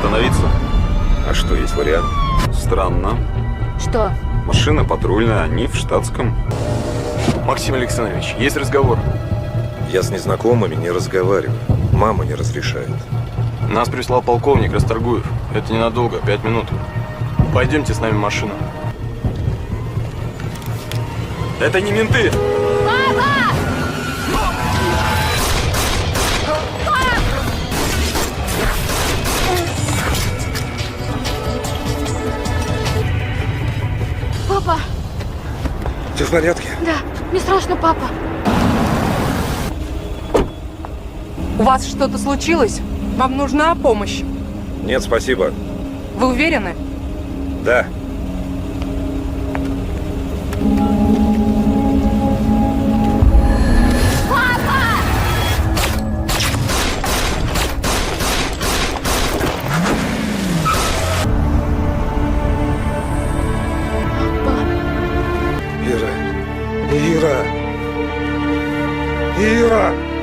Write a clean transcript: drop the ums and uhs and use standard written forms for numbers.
остановиться? А что, есть вариант? Странно. Что? Машина патрульная, они в штатском. Максим Александрович, есть разговор. Я с незнакомыми не разговариваю. Мама не разрешает. Нас прислал полковник Расторгуев. Это ненадолго, 5 минут. Пойдемте с нами в машину. Это не менты! Папа! Ты в порядке? Да, не страшно, папа. У вас что-то случилось? Вам нужна помощь? Нет, спасибо. Вы уверены? Да. Ира! Ира! Ира!